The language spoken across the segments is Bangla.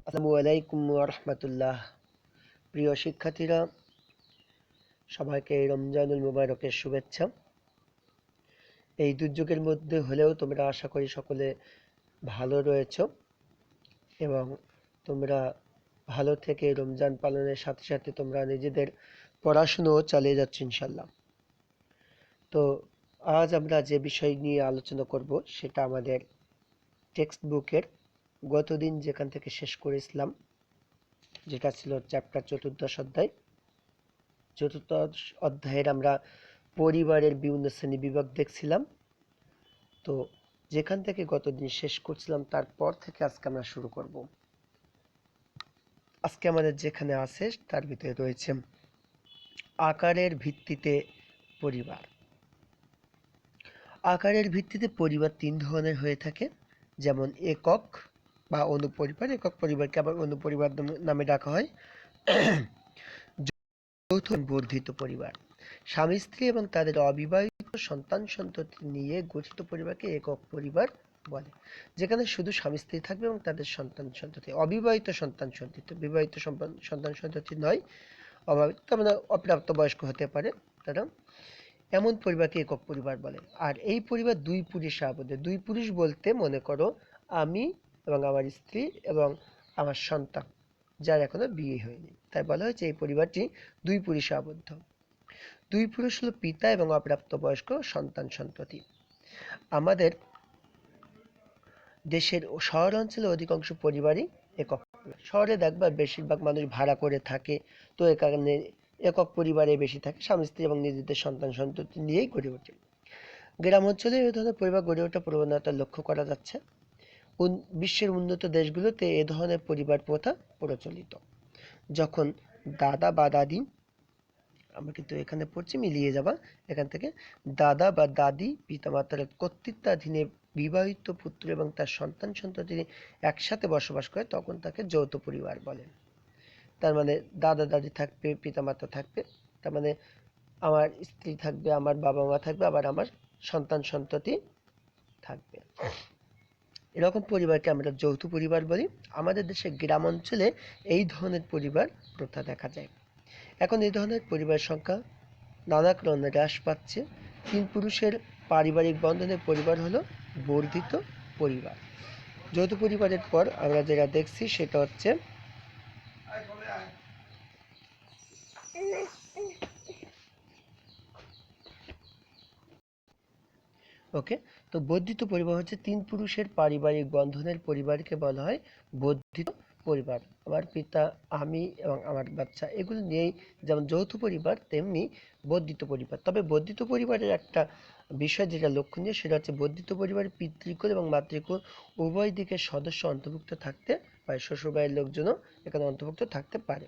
আসসালামু আলাইকুম ওয়া রাহমাতুল্লাহ। প্রিয় শিক্ষার্থীরা, সবাইকে রমজানুল মুবারকের শুভেচ্ছা। এই দুর্যোগের মধ্যে হলেও তোমরা আশা করি সকলে ভালো রয়েছো এবং তোমরা ভালো থেকে রমজান পালনের সাথে সাথে তোমরা নিজেদের পড়াশুনোও চালিয়ে যাচ্ছ ইনশাল্লাহ। তো আজ আমরা যে বিষয় নিয়ে আলোচনা করব সেটা আমাদের টেক্সট বুকের গতদিন যেখান থেকে শেষ করেছিলাম, যেটা ছিল চ্যাপ্টার চতুর্দশ অধ্যায়। চতুর্দশ অধ্যায়ের আমরা পরিবারের বিভিন্ন শ্রেণী বিভাগ দেখছিলাম। তো যেখান থেকে গতদিন শেষ করছিলাম তারপর থেকে আজকে আমরা শুরু করব। আজকে আমাদের যেখানে আছে তার ভিতরে রয়েছে আকারের ভিত্তিতে পরিবার। আকারের ভিত্তিতে পরিবার তিন ধরনের হয়ে থাকে, যেমন একক বা অনুপরিবার। একক পরিবারকে আবার অনুপরিবার নামে ডাকা হয়। যৌথ বর্ধিত পরিবার, স্বামী স্ত্রী এবং তাদের অবিবাহিত সন্তান সন্ততি নিয়ে গঠিত পরিবারকে একক পরিবার বলে, যেখানে শুধু স্বামী স্ত্রী থাকবে এবং তাদের সন্তান সন্ততি, অবিবাহিত সন্তান সন্ততি, বিবাহিত সন্তান সন্ততি নয়, অবিবাহিত তার মানে অপ্রাপ্ত বয়স্ক হতে পারে তারা, এমন পরিবারকে একক পরিবার বলে। আর এই পরিবার দুই পুরুষে আবদ্ধ। দুই পুরুষ বলতে মনে করো আমি এবং আমার স্ত্রী এবং আমার সন্তান, যার এখনো বিয়ে হয়নি, তাই বলা হয়েছে এই পরিবারটি দুই পুরুষে আবদ্ধ। দুই পুরুষ হলো পিতা এবং অপ্রাপ্তবয়স্ক সন্তান সন্ততি। আমাদের দেশের শহর অঞ্চলে অধিকাংশ পরিবারই একক। শহরে দেখবা বেশিরভাগ মানুষ ভাড়া করে থাকে, তো এ কারণে একক পরিবারে বেশি থাকে, স্বামী স্ত্রী এবং নিজেদের সন্তান সন্ততি নিয়েই গড়ে ওঠে। গ্রাম অঞ্চলে এই ধরনের পরিবার গড়ে ওঠা প্রবণতা লক্ষ্য করা যাচ্ছে। বিশ্বের উন্নত দেশগুলোতে এ ধরনের পরিবার প্রথা প্রচলিত। যখন দাদা বা দাদি, আমরা কিন্তু এখানে পড়ছি মিলিয়ে যাবা এখান থেকে, দাদা বা দাদি পিতামাতার কর্তৃত্বাধীনে বিবাহিত পুত্র এবং তার সন্তান সন্ততি একসাথে বসবাস করে, তখন তাকে যৌথ পরিবার বলে। তার মানে দাদা দাদি থাকবে, পিতামাতা থাকবে, তার মানে আমার স্ত্রী থাকবে, আমার বাবা মা থাকবে, আবার আমার সন্তান সন্ততি থাকবে। এরকম পরিবারকে আমরা যৌথ পরিবার বলি। আমাদের দেশে গ্রাম অঞ্চলে এই ধরনের পরিবার প্রথা দেখা যায়। এখন এই ধরনের পরিবারের সংখ্যা নানা কারণে হ্রাস পাচ্ছে। তিন পুরুষের পারিবারিক বন্ধনের পরিবার হলো বর্ধিত পরিবার। যৌথ পরিবারের পর আমরা যেটা দেখছি সেটা হচ্ছে ওকে। তো বর্ধিত পরিবার হচ্ছে তিন পুরুষের পারিবারিক বন্ধনের পরিবারকে বলা হয় বর্ধিত পরিবার। আমার পিতা, আমি এবং আমার বাচ্চা, এগুলো নিয়েই যেমন যৌথ পরিবার তেমনি বর্ধিত পরিবার। তবে বর্ধিত পরিবারের একটা বিষয় যেটা লক্ষণীয়, সেটা হচ্ছে বর্ধিত পরিবারের পিতৃকুল এবং মাতৃকুল উভয় দিকের সদস্য অন্তর্ভুক্ত থাকতে পারে, শ্বশুরবাড়ির লোকজনও এখানে অন্তর্ভুক্ত থাকতে পারে।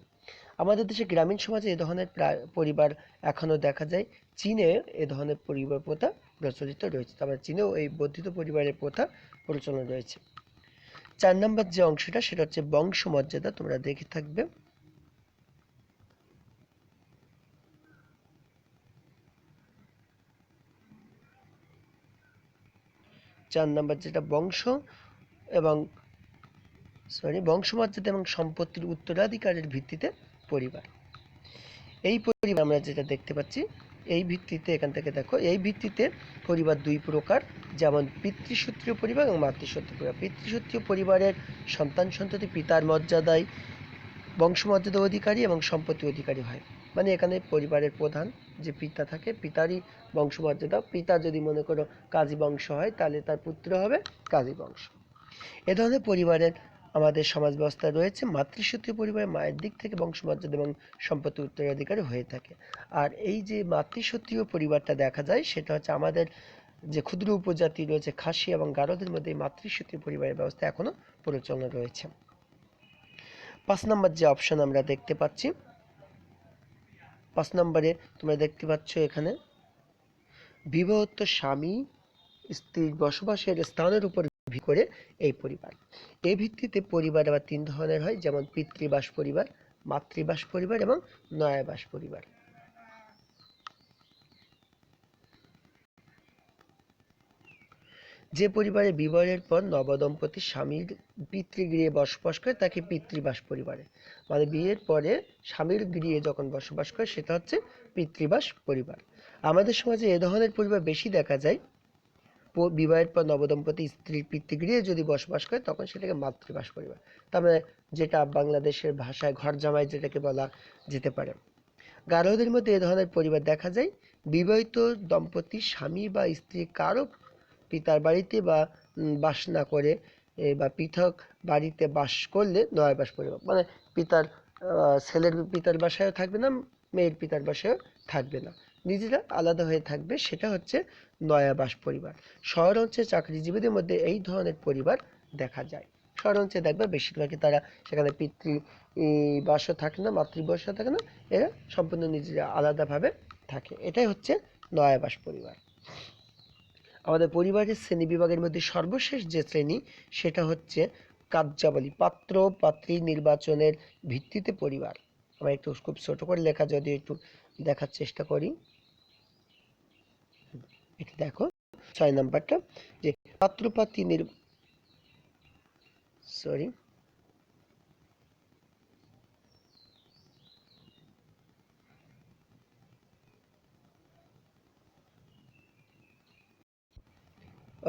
আমাদের দেশে গ্রামীণ সমাজে এ ধরনের পরিবার এখনো দেখা যায়। চীনে এ ধরনের পরিবার প্রথা প্রচলিত রয়েছে, তারপরে চীনেও এই বর্ধিত পরিবারের প্রথা প্রচলন রয়েছে। 4 নম্বর যে অংশটা সেটা হচ্ছে বংশমর্যাদা, তোমরা দেখে থাকবে। চার নাম্বার যেটা এবং বংশমর্যাদা এবং সম্পত্তির উত্তরাধিকারের ভিত্তিতে পরিবার। এই পরিবার আমরা যেটা দেখতে পাচ্ছি, এই ভিত্তিতে এখান থেকে দেখো, এই ভিত্তিতে পরিবার দুই প্রকার, যেমন পিতৃসূত্রীয় পরিবার এবং মাতৃসূত্রীয় পরিবার। পিতৃসূত্রীয় পরিবারের সন্তান সন্ততি পিতার মর্যাদায় বংশমর্যাদা অধিকারী এবং সম্পত্তি অধিকারী হয়। মানে এখানে পরিবারের প্রধান যে পিতা থাকে, পিতারই বংশমর্যাদা। পিতা যদি মনে করো কাজী বংশ হয়, তাহলে তার পুত্র হবে কাজী বংশ। এ ধরনের পরিবারের আমাদের সমাজ ব্যবস্থা রয়েছে। মাতৃসূত্রীয় পরিবারে মায়ের দিক থেকে বংশমর্যাদা এবং সম্পত্তি উত্তরাধিকারী হয়ে থাকে। আর এই যে মাতৃসূত্রীয় পরিবারটা দেখা যায়, সেটা হচ্ছে আমাদের যে ক্ষুদ্র উপজাতি রয়েছে খাসি এবং গারোদের মধ্যে এই মাতৃসূত্রীয় পরিবারের ব্যবস্থা এখনো প্রচলন রয়েছে। 5 নম্বর যে অপশন আমরা দেখতে পাচ্ছি, 5 নম্বরে তোমরা দেখতে পাচ্ছ এখানে বিবাহিত স্বামী স্ত্রীর বসবাসের স্থানের উপর ভিত্তি করে এই পরিবার। এই ভিত্তিতে পরিবার আবার তিন ধরনের হয়, যেমন পিতৃবাস পরিবার, মাতৃবাস পরিবার এবং নয়াবাস পরিবার। যে পরিবারে বিবাহের পর নবদম্পতি স্বামীর পিতৃগৃহে বসবাস করে তাকে পিতৃবাস পরিবারে, মানে বিয়ের পরে স্বামীর গৃহে যখন বসবাস করে সেটা হচ্ছে পিতৃবাস পরিবার। আমাদের সমাজে এ ধরনের পরিবার বেশি দেখা যায়। বিবাহের পর নবদম্পতি স্ত্রীর পিতৃগৃহে যদি বসবাস করে তখন সেটাকে মাতৃবাস পরিবার, তার মানে যেটা বাংলাদেশের ভাষায় ঘর জামাই যেটাকে বলা যেতে পারে। গারোদের মধ্যে এ ধরনের পরিবার দেখা যায়। বিবাহিত দম্পতি স্বামী বা স্ত্রী কারো পিতার বাড়িতে বা বাস না করে বা পৃথক বাড়িতে বাস করলে নয়াবাস পরিবার, মানে পিতার ছেলের পিতার বাসায়ও থাকবে না, মেয়ের পিতার বাসায়ও থাকবে না, নিজেরা আলাদা হয়ে থাকবে, সেটা হচ্ছে নয়াবাস পরিবার। শহর অঞ্চলে চাকরিজীবীদের মধ্যে এই ধরনের পরিবার দেখা যায়। শহর অঞ্চলে দেখবে বেশিরভাগই তারা সেখানে পিতৃ বাসও থাকে না, মাতৃবাসও থাকে না, এরা সম্পূর্ণ নিজেরা আলাদাভাবে থাকে। এটাই হচ্ছে নয়াবাস পরিবার। আমাদের পরিবারের শ্রেণী বিভাগের মধ্যে সর্বশেষ যে শ্রেণী সেটা হচ্ছে কার্যাবলী, পাত্র পাত্রী নির্বাচনের ভিত্তিতে পরিবার। আমরা একটু খুব ছোট করে লেখা যদি একটু দেখার চেষ্টা করি, এটা দেখো 6 নাম্বারটা, যে পাত্র পাত্রী সরি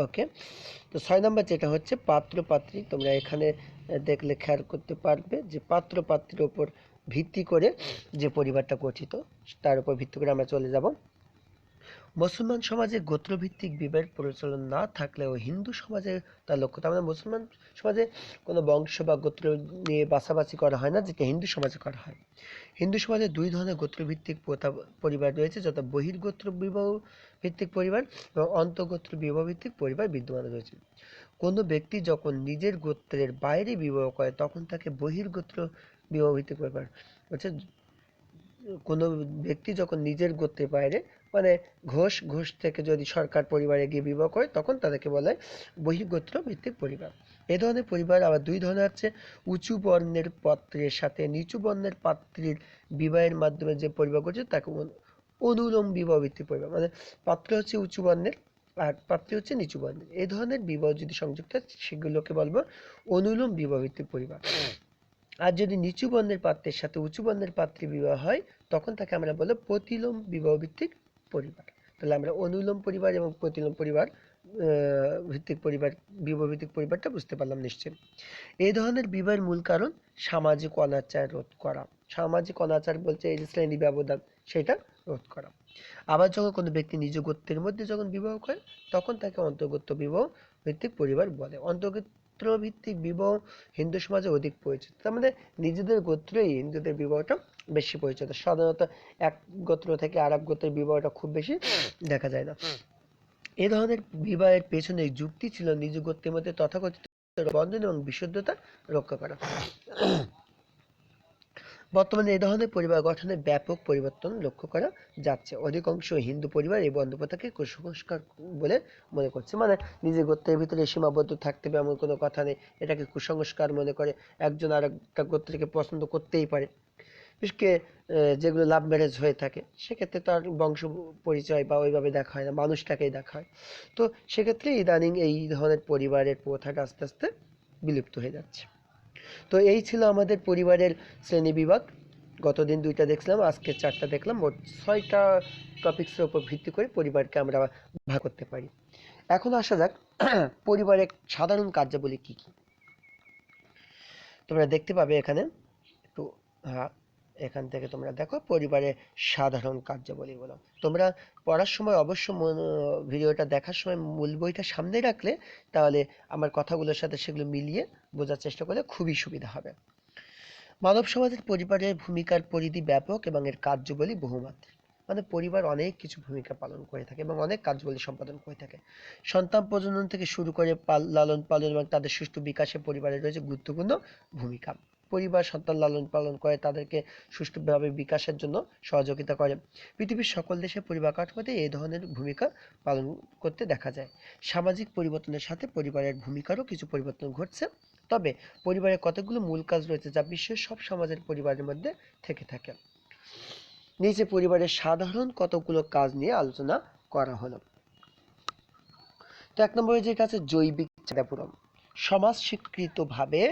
ওকে। তো 6 নাম্বার যেটা হচ্ছে পাত্র পাত্রী, তোমরা এখানে দেখলে খেয়াল করতে পারবে যে পাত্র পাত্রীর উপর ভিত্তি করে যে পরিবারটা গঠিত, তার উপর ভিত্তি করে আমরা চলে যাব। মুসলমান সমাজে গোত্রভিত্তিক বিবাহের প্রচলন না থাকলেও হিন্দু সমাজে তা লক্ষ্য, তার মানে মুসলমান সমাজে কোনো বংশ বা গোত্র নিয়ে বাছাবাছি করা হয় না, যেটা হিন্দু সমাজে করা হয়। হিন্দু সমাজে দুই ধরনের গোত্রভিত্তিক পরিবার রয়েছে, যথা বহির্গোত্র বিবাহ ভিত্তিক পরিবার এবং অন্তঃগোত্র বিবাহ ভিত্তিক পরিবার বিদ্যমান রয়েছে। কোনো ব্যক্তি যখন নিজের গোত্রের বাইরে বিবাহ করে তখন তাকে বহির্গোত্র বিবাহ ভিত্তিক পরিবার হচ্ছে। কোনো ব্যক্তি যখন নিজের গোত্রের বাইরে, মানে ঘোষ থেকে যদি সরকার পরিবারে গিয়ে বিবাহ করে তখন তাদেরকে বলে বহির্গোত্র ভিত্তিক পরিবার। এ ধরনের পরিবার আবার দুই ধরনের আছে। উঁচু বর্ণের পাত্রের সাথে নিচু বর্ণের পাত্রীর বিবাহের মাধ্যমে যে পরিবার করছে তাকে অনুলোম বিবাহ ভিত্তিক পরিবার, মানে পাত্র হচ্ছে উঁচু বর্ণের আর পাত্রী হচ্ছে নিচু বর্ণের, এই ধরনের বিবাহ যদি সংযুক্ত হয় সেগুলোকে বলবো অনুলোম বিবাহ ভিত্তিক পরিবার। আর যদি নিচু বর্ণের পাত্রের সাথে উঁচু বর্ণের পাত্রী বিবাহ হয় তখন তাকে আমরা বলবো প্রতিলোম বিবাহ ভিত্তিক পরিবার। তাহলে আমরা অনুলোম পরিবার এবং প্রতিলোম পরিবার ভিত্তিক পরিবার, বিবাহ ভিত্তিক পরিবারটা বুঝতে পারলাম নিশ্চয়ই। এই ধরনের বিবাহের মূল কারণ সামাজিক অনাচার রোধ করা। সামাজিক অনাচার বলতে এই যে শ্রেণী ব্যবধান, সেটা রোধ করা। আবার যখন কোনো ব্যক্তি নিজ গোত্রের মধ্যে যখন বিবাহ করে তখন তাকে অন্তর্গত বিবাহ ভিত্তিক পরিবার বলে। অন্তর্গোত্র ভিত্তিক বিবাহ হিন্দু সমাজে অধিক পরিচিত, তার মানে নিজেদের গোত্রেই হিন্দুদের বিবাহটা বেশি পরিচিত। সাধারণত এক গোত্র থেকে আর এক গোত্রের বিবাহটা খুব বেশি দেখা যায় না। এ ধরনের বিবাহের পেছনে যুক্তি ছিল নিজ গোত্রের মধ্যে তথাকথিত বন্ধন এবং বিশুদ্ধতা রক্ষা করা। বর্তমানে এ ধরনের পরিবার গঠনে ব্যাপক পরিবর্তন লক্ষ্য করা যাচ্ছে। অধিকাংশ হিন্দু পরিবার এই বন্ধ প্রথাকে কুসংস্কার বলে মনে করছে, মানে নিজের গোত্রের ভিতরে সীমাবদ্ধ থাকতে হবে এমন কোনো কথা নেই, এটাকে কুসংস্কার মনে করে। একজন আর একটা গোত্রকে পছন্দ করতেই পারে, বিশেষ করে যেগুলো লাভ ম্যারেজ হয়ে থাকে সেক্ষেত্রে তার বংশ পরিচয় বা ওইভাবে দেখা হয় না, মানুষটাকেই দেখা হয়। তো সেক্ষেত্রে ইদানিং এই ধরনের পরিবারের প্রথাটা আস্তে আস্তে বিলুপ্ত হয়ে যাচ্ছে। তো এই ছিল আমাদের পরিবারের শ্রেণীবিভাগ। গতদিন 2টা দেখছিলাম, আজকে 4টা দেখলাম, মোট 6টা টপিক্সের উপর ভিত্তি করে পরিবারকে আমরা ভাগ করতে পারি। এখন আসা যাক পরিবারের সাধারণ কার্যাবলী কি কি। তোমরা দেখতে পাবে এখানে একটু, হ্যাঁ, এখান থেকে তোমরা দেখো পরিবারের সাধারণ কার্যাবলীগুলো। তোমরা পড়ার সময় অবশ্য ভিডিওটা দেখার সময় মূল বইটা সামনে রাখলে তাহলে আমার কথাগুলোর সাথে সেগুলো মিলিয়ে বোঝার চেষ্টা করলে খুবই সুবিধা হবে। মানব সমাজের পরিবারের ভূমিকার পরিধি ব্যাপক এবং এর কার্যাবলী বহুমাত্রিক। মানে পরিবার অনেক কিছু ভূমিকা পালন করে থাকে এবং অনেক কার্যাবলী সম্পাদন করে থাকে। সন্তান প্রজনন থেকে শুরু করে লালন পালন এবং তাদের সুষ্ঠু বিকাশে পরিবারের রয়েছে গুরুত্বপূর্ণ ভূমিকা। পরিবার সন্তান লালন পালন করে তাদেরকে সুষ্ঠুভাবে বিকাশের জন্য সহযোগিতা করে। পৃথিবীর সকল দেশে পরিবার কাঠামোতে এই ধরনের ভূমিকা পালন করতে দেখা যায়। সামাজিক পরিবর্তনের সাথে পরিবারের ভূমিকারও কিছু পরিবর্তন ঘটছে, তবে পরিবারের কতগুলো মূল কাজ রয়েছে যা বিশ্বের সব সমাজের পরিবারের মধ্যে থেকে থাকে। নিচে পরিবারের সাধারণ কতগুলো কাজ নিয়ে আলোচনা করা হলো। তো 1 নম্বরে যেটা আছে জৈবিক চাহিদা পূরণ। সমাজ স্বীকৃতভাবে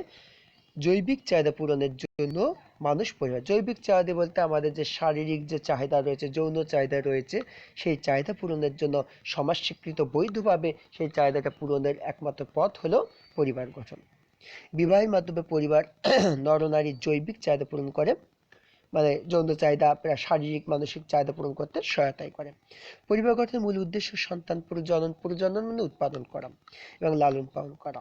জৈবিক চাহিদা পূরণের জন্য মানুষ পরিবার, জৈবিক চাহিদা বলতে আমাদের যে শারীরিক যে চাহিদা রয়েছে, যৌন চাহিদা রয়েছে, সেই চাহিদা পূরণের জন্য সমাজ স্বীকৃত বৈধভাবে সেই চাহিদাটা পূরণের একমাত্র পথ হলো পরিবার গঠন। বিবাহের মাধ্যমে পরিবার নরনারীর জৈবিক চাহিদা পূরণ করে, মানে যৌন চাহিদা, শারীরিক মানসিক চাহিদা পূরণ করতে সহায়তাই করে। পরিবার গঠনের মূল উদ্দেশ্য সন্তান প্রজনন মানে উৎপাদন করা এবং লালন পালন করা,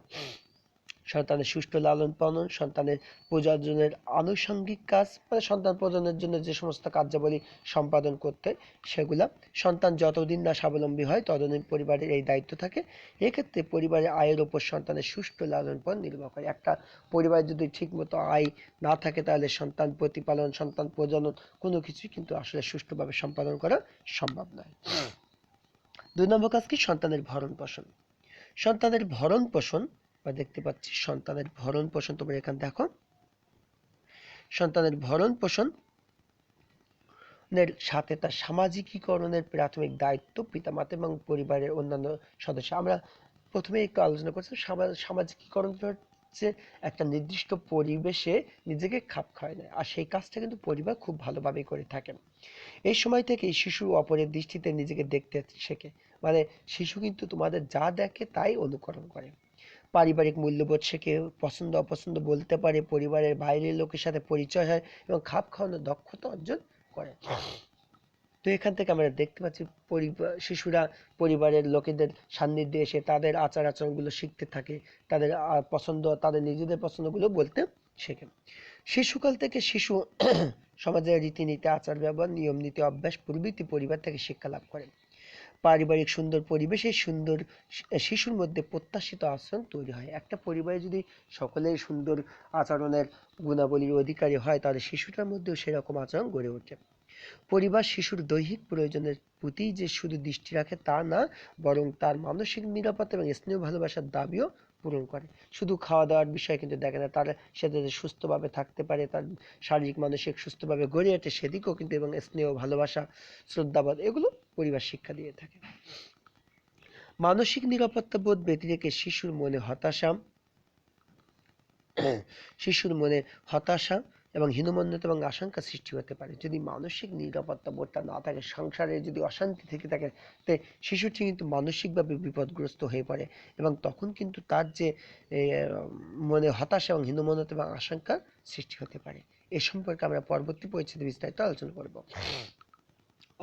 সন্তানের সুষ্ঠু লালন পালন, সন্তানের প্রজননের আনুষঙ্গিক কাজ, মানে সন্তান প্রজননের জন্য যে সমস্ত কার্যাবলী সম্পাদন করতে, সেগুলা। সন্তান যতদিন না স্বাবলম্বী হয় ততদিন পরিবারের এই দায়িত্ব থাকে। এক্ষেত্রে পরিবারের আয়ের ওপর সন্তানের সুষ্ঠু লালন পালন নির্ভর করে। একটা পরিবার যদি ঠিকমতো আয় না থাকে তাহলে সন্তান প্রতিপালন, সন্তান প্রজনন কোনো কিছুই কিন্তু আসলে সুষ্ঠুভাবে সম্পাদন করা সম্ভব নয়। 2 নম্বর কাজ কি? সন্তানের ভরণ পোষণ। সন্তানের ভরণ পোষণ দেখতে পাচ্ছি, সন্তানের ভরণ পোষণ, তোমরা এখানে দেখো, সন্তানের ভরণ পোষণের সাথে তার সামাজিকীকরণের প্রাথমিক দায়িত্ব পিতামাতা এবং পরিবারের অন্যান্য সদস্য। আমরা প্রথমে একটু আলোচনা করছি, সামাজিকীকরণ হচ্ছে একটা নির্দিষ্ট পরিবেশে নিজেকে খাপ খাওয়ায় নেয়, আর সেই কাজটা কিন্তু পরিবার খুব ভালোভাবে করে থাকে। এই সময় থেকে শিশু অপরের দৃষ্টিতে নিজেকে দেখতে শেখে, মানে শিশু কিন্তু তোমাদের যা দেখে তাই অনুকরণ করে। পারিবারিক মূল্যবোধ শেখে, পছন্দ অপছন্দ বলতে পারে, পরিবারের বাইরের লোকের সাথে পরিচয় হয় এবং খাপ খাওয়ানোর দক্ষতা অর্জন করে। তো এখান থেকে আমরা দেখতে পাচ্ছি শিশুরা পরিবারের লোকেদের সান্নিধ্যে এসে তাদের আচার আচরণগুলো শিখতে থাকে, তাদের পছন্দ, তাদের নিজেদের পছন্দগুলো বলতে শেখে। শিশুকাল থেকে শিশু সমাজের রীতিনীতি, আচার ব্যবহার, নিয়ম নীতি, অভ্যাস প্রভৃতি পরিবার থেকে শিক্ষা লাভ করে। পারিবারিক সুন্দর পরিবেশে সুন্দর শিশুর মধ্যে প্রত্যাশিত আচরণ তৈরি হয়। একটা পরিবারে যদি সকলেই সুন্দর আচরণের গুণাবলীর অধিকারী হয় তাহলে শিশুটার মধ্যেও সেরকম আচরণ গড়ে ওঠে। পরিবার শিশুর দৈহিক প্রয়োজনের প্রতি যে শুধু দৃষ্টি রাখে তা না, বরং তার মানসিক নিরাপত্তা এবং স্নেহ ভালোবাসার দাবিও পূরণ করে। শুধু খাওয়া দাওয়ার বিষয় কিন্তু দেখে না, তারা সে যাতে সুস্থভাবে থাকতে পারে, তার শারীরিক মানসিক সুস্থভাবে গড়ে ওঠে সেদিকেও কিন্তু, এবং স্নেহ ভালোবাসা শ্রদ্ধাবোধ এগুলো পরিবার শিক্ষা দিয়ে থাকে। মানসিক নিরাপত্তা বোধ ব্যতী রেখে শিশুর মনে হতাশা এবং হীনমন্যতা এবং আশঙ্কা সৃষ্টি হতে পারে। যদি মানসিক নিরাপত্তা বোধটা না থাকে, সংসারে যদি অশান্তি থেকে থাকে, তে শিশুটি কিন্তু মানসিকভাবে বিপদগ্রস্ত হয়ে পড়ে এবং তখন কিন্তু তার যে মনে হতাশা এবং হীনমন্যতা এবং আশঙ্কার সৃষ্টি হতে পারে। এ সম্পর্কে আমরা পরবর্তী পরিচ্ছেদে বিস্তারিত আলোচনা করব।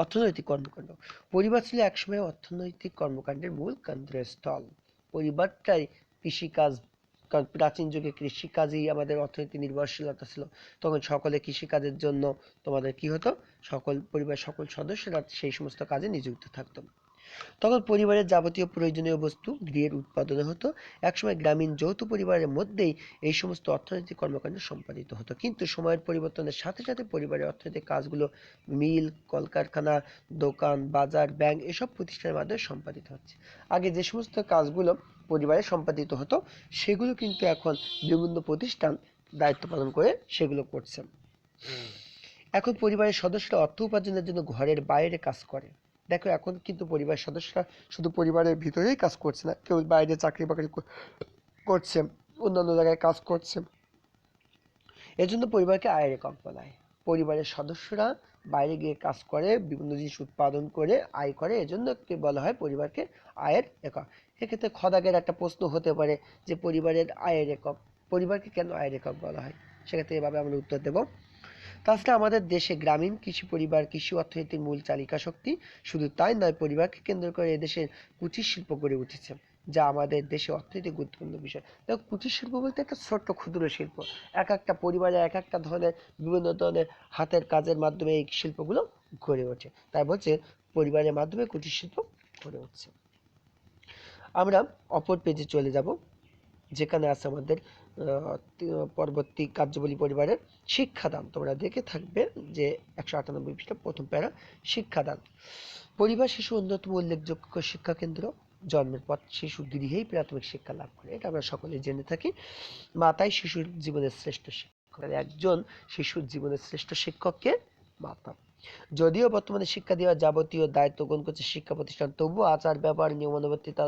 অর্থনৈতিক কর্মকাণ্ড। পরিবার ছিল একসময় অর্থনৈতিক কর্মকাণ্ডের মূল কেন্দ্রস্থল। পরিবারটাই কৃষিকাজ, কারণ প্রাচীন যুগে কৃষিকাজই আমাদের অর্থনীতি নির্ভরশীলতা ছিল। তখন সকলে কৃষিকাজের জন্য তোমাদের কি হতো, সকল পরিবারের সকল সদস্যরা সেই সমস্ত কাজে নিযুক্ত থাকতো। তখন পরিবারের যাবতীয় প্রয়োজনীয় বস্তু গৃহের উৎপাদনে হতো। একসময় গ্রামীণ যৌথ পরিবারের মধ্যেই এই সমস্ত অর্থনৈতিক কর্মকাণ্ড সম্পাদিত হতো, কিন্তু সময়ের পরিবর্তনের সাথে সাথে পরিবারের অর্থনৈতিক কাজগুলো মিল, কলকারখানা, দোকান, বাজার, ব্যাংক এসব প্রতিষ্ঠানের মাধ্যমে সম্পাদিত হচ্ছে। আগে যে সমস্ত কাজগুলো পরিবারে সম্পাদিত হতো সেগুলো কিন্তু এখন বিভিন্ন প্রতিষ্ঠান দায়িত্ব পালন করে সেগুলো করছে। এখন পরিবারের সদস্যরা অর্থ উপার্জনের জন্য ঘরের বাইরে কাজ করে। দেখো এখন কিন্তু পরিবারের সদস্যরা শুধু পরিবারের ভিতরেই কাজ করছে না, কেউ বাইরে চাকরি বাকরি করছে, অন্যান্য জায়গায় কাজ করছে। এজন্য পরিবারকে আয়ের একক বলা হয়। পরিবারের সদস্যরা বাইরে গিয়ে কাজ করে, বিভিন্ন জিনিস উৎপাদন করে আয় করে, এজন্য বলা হয় পরিবারকে আয়ের একক। এক্ষেত্রে খদাগের একটা প্রশ্ন হতে পারে যে পরিবারের আয়ের একক, পরিবারকে কেন আয়ের একক বলা হয়? সেক্ষেত্রে এভাবে আমরা উত্তর দেব। তাছাড়া আমাদের দেশে গ্রামীণ কৃষি পরিবার কৃষি অর্থনীতির মূল চালিকা শক্তি। শুধু তাই নয়, পরিবারকে কেন্দ্র করে এদেশের কুটির শিল্প গড়ে উঠেছে, যা আমাদের দেশে অর্থনৈতিক গুরুত্বপূর্ণ বিষয়। দেখো কুটির শিল্প বলতে একটা ছোট্ট ক্ষুদ্র শিল্প, এক একটা পরিবারে এক একটা ধরনের বিভিন্ন ধরনের হাতের কাজের মাধ্যমে এই শিল্পগুলো গড়ে ওঠে। তাই বলছে পরিবারের মাধ্যমে কুটির শিল্প গড়ে উঠছে। আমরা অপর পেজে চলে যাব, যেখানে আছে আমাদের পরবর্তী কার্যাবলী পরিবারের শিক্ষাদান। তোমরা দেখে থাকবে যে 198 পৃষ্ঠা প্রথম প্যারা, শিক্ষাদান। পরিবার শিশু অন্যতম উল্লেখযোগ্য শিক্ষা কেন্দ্র। জন্মের পর শিশু গৃহেই প্রাথমিক শিক্ষা লাভ করে, এটা আমরা সকলে জেনে থাকি। মাতাই শিশুর জীবনের শ্রেষ্ঠ শিক্ষক। একজন শিশুর জীবনের শ্রেষ্ঠ শিক্ষককে মাতা। যদিও বর্তমানে শিক্ষা দেওয়ার যাবতীয় দায়িত্ব গ্রহণ করছে শিক্ষা প্রতিষ্ঠান, তবুও আচার ব্যবহার, নিয়মানুবর্তিতা,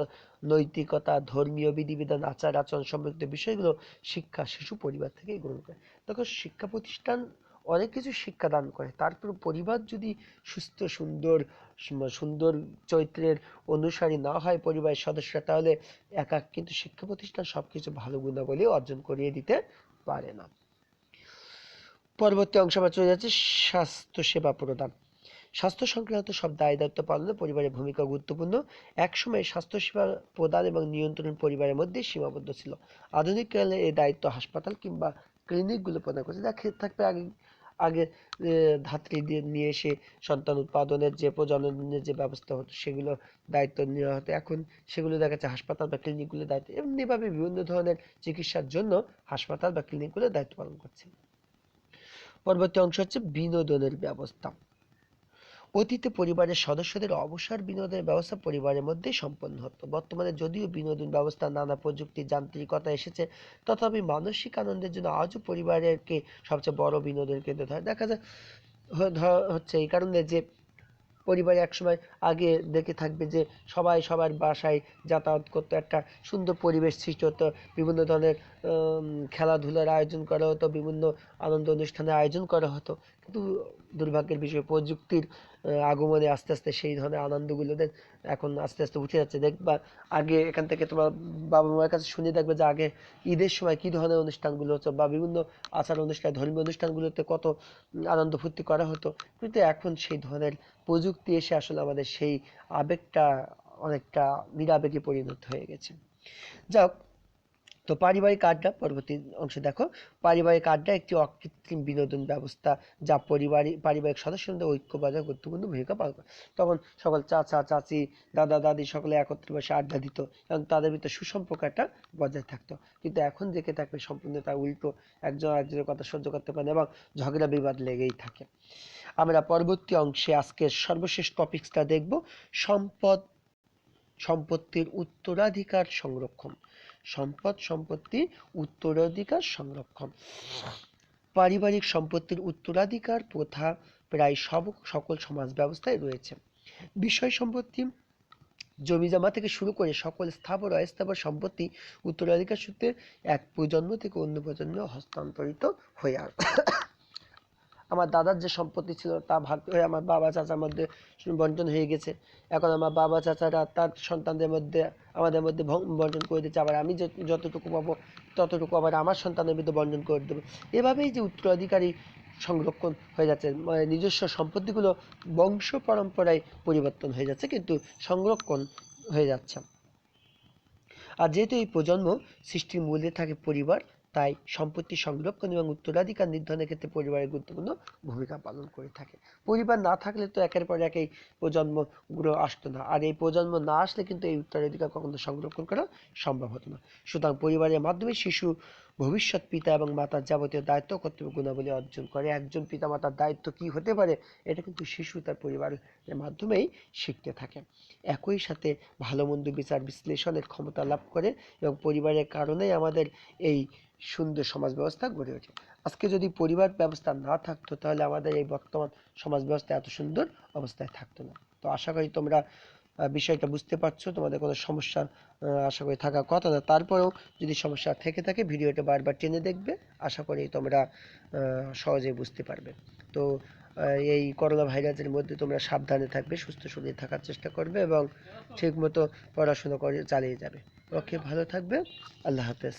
নৈতিকতা, ধর্মীয় বিধিবিধান, আচার আচরণ সম্পর্কিত বিষয়গুলো শিক্ষা শিশু পরিবার থেকেই গ্রহণ করে। দেখো শিক্ষা প্রতিষ্ঠান অনেক কিছু শিক্ষাদান করে, তারপর পরিবার যদি সুস্থ সুন্দর সুন্দর চরিত্রের অনুসারী না হয় পরিবারের সদস্যরা, তাহলে একা কিন্তু শিক্ষা প্রতিষ্ঠান সবকিছু ভালো গুণাবলী অর্জন করিয়ে দিতে পারে না। পরবর্তী অংশ আমরা চলে যাচ্ছি স্বাস্থ্য সেবা প্রদান। স্বাস্থ্য সংক্রান্ত সব দায় দায়িত্ব পালনে পরিবারের ভূমিকা গুরুত্বপূর্ণ। একসময় স্বাস্থ্যসেবা প্রদান এবং নিয়ন্ত্রণ পরিবারের মধ্যে সীমাবদ্ধ ছিল। আধুনিক কালে এই দায়িত্ব হাসপাতাল কিংবা ক্লিনিকগুলো প্রদান করছে। দেখা থাকবে আগে আগে ধাত্রী দিয়ে নিয়ে এসে সন্তান উৎপাদনের যে প্রজননের যে ব্যবস্থা হতো সেগুলো দায়িত্ব নেওয়া হতো, এখন সেগুলো দেখা যাচ্ছে হাসপাতাল বা ক্লিনিকগুলো দায়িত্ব, এমনিভাবে বিভিন্ন ধরনের চিকিৎসার জন্য হাসপাতাল বা ক্লিনিকগুলো দায়িত্ব পালন করছে। পরবর্তী অংশ হচ্ছে বিনোদনের ব্যবস্থা। অতীতে পরিবারের সদস্যদের অবসর বিনোদনের ব্যবস্থা পরিবারের মধ্যেই সম্পন্ন হতো। বর্তমানে যদিও বিনোদন ব্যবস্থা নানা প্রযুক্তি যান্ত্রিকতা এসেছে, তথাপি মানসিক আনন্দের জন্য আজও পরিবারকে সবচেয়ে বড় বিনোদন কেন্দ্র ধরে দেখা যায়। হচ্ছে এই কারণে যে পরিবারে একসময় আগে দেখে থাকবে যে সবাই সবার বাসায় যাতায়াত করতো, একটা সুন্দর পরিবেশ সৃষ্টি হতো, বিভিন্ন ধরনের খেলাধুলার আয়োজন করা হতো, বিভিন্ন আনন্দ অনুষ্ঠানের আয়োজন করা হতো। কিন্তু দুর্ভাগ্যের বিষয় প্রযুক্তির আগমনে আস্তে আস্তে সেই ধরনের আনন্দগুলো এখন আস্তে আস্তে উঠে যাচ্ছে। দেখবা আগে এখান থেকে তোমার বাবা মায়ের কাছে শুনে দেখবে যে আগে ঈদের সময় কী ধরনের অনুষ্ঠানগুলো হতো বা বিভিন্ন আচার অনুষ্ঠান ধর্মীয় অনুষ্ঠানগুলোতে কত আনন্দ ফুর্তি করা হতো, কিন্তু এখন সেই ধরনের প্রযুক্তি এসে আসলে আমাদের সেই আবেগটা অনেকটা নিরাবেগে পরিণত হয়ে গেছে। যাক, তো পারিবারিক আড্ডা পরবর্তী অংশে দেখো। পারিবারিক আড্ডা একটি অকৃত্রিম বিনোদন ব্যবস্থা যা পারিবারিক সদস্যদের ঐক্য বজায় গুরুত্বপূর্ণ ভূমিকা পালন করে। তখন সকল চাচা চাচি দাদা দাদি সকলে একত্রে বসে আড্ডা দিত এবং তাদের ভিতরে সুসম্পর্ক একটা বজায় থাকতো। কিন্তু এখন দেখে থাকবে সম্পূর্ণ তার উল্টো, একজন আরেকজনের কথা সহ্য করতে পারে না এবং ঝগড়া বিবাদ লেগেই থাকে। আমরা পরবর্তী অংশে আজকের সর্বশেষ টপিকসটা দেখব, সম্পত্তির উত্তরাধিকার সংরক্ষণ। সম্পত্তি উত্তরাধিকার সংরক্ষণ। পারিবারিক সম্পত্তির উত্তরাধিকার প্রথা প্রায় সকল সমাজ ব্যবস্থায় রয়েছে। বিষয় সম্পত্তি, জমিজমা থেকে শুরু করে সকল স্থাবর ও অস্থাবর সম্পত্তি উত্তরাধিকার সূত্রে এক প্রজন্ম থেকে অন্য প্রজন্মে হস্তান্তরিত হয়ে আসে। আমার দাদার যে সম্পত্তি ছিল তা ভাগ হয়ে আমার বাবা চাচার মধ্যে বন্টন হয়ে গেছে। এখন আমার বাবা চাচারা তার সন্তানদের মধ্যে আমাদের মধ্যে বন্টন করে দিচ্ছে, আবার আমি যতটুকু পাবো ততটুকু আবার আমার সন্তানের মধ্যে বন্টন করে দেবো। এভাবেই যে উত্তরাধিকারী সংরক্ষণ হয়ে যাচ্ছে, মানে নিজস্ব সম্পত্তিগুলো বংশ পরম্পরায় পরিবর্তন হয়ে যাচ্ছে কিন্তু সংরক্ষণ হয়ে যাচ্ছে। আর যেহেতু এই প্রজন্ম সৃষ্টির মূলে থাকে পরিবার, তাই সম্পত্তি সংরক্ষণ এবং উত্তরাধিকার নির্ধারণের ক্ষেত্রে পরিবারের গুরুত্বপূর্ণ ভূমিকা পালন করে থাকে। পরিবার না থাকলে তো একের পর এক এই প্রজন্মগুলো আসতো না, আর এই প্রজন্ম না আসলে কিন্তু এই উত্তরাধিকার কখনো সংরক্ষণ করা সম্ভব হতো না। সুতরাং পরিবারের মাধ্যমে শিশু ভবিষ্যৎ পিতা এবং মাতার যাবতীয় দায়িত্ব কর্তব্য গুণাবলী অর্জন করে। একজন পিতা মাতার দায়িত্ব কি হতে পারে এটা কিন্তু শিশু তার পরিবারের মাধ্যমেই শিখতে থাকে। একই সাথে ভালো মন্দ বিচার বিশ্লেষণের ক্ষমতা লাভ করে এবং পরিবারের কারণেই আমাদের এই সুন্দর সমাজ ব্যবস্থা গড়ে ওঠে। আজকে যদি পরিবার ব্যবস্থা না থাকতো তাহলে আমাদের এই বর্তমান সমাজ ব্যবস্থা এত সুন্দর অবস্থায় থাকতো না। তো আশা করি তোমরা বিষয়টা বুঝতে পারছো, তোমাদের কোনো সমস্যা আশা করি থাকার কথা না। তারপরেও যদি সমস্যা থেকে থাকে ভিডিওটা বারবার টেনে দেখবে, আশা করি তোমরা সহজেই বুঝতে পারবে। তো এই করোনা ভাইরাসের মধ্যে তোমরা সাবধানে থাকবে, সুস্থ শরীরে থাকার চেষ্টা করবে এবং ঠিকমতো পড়াশোনা করে চালিয়ে যাবে। ওকে, ভালো থাকবে। আল্লাহ হাফেজ।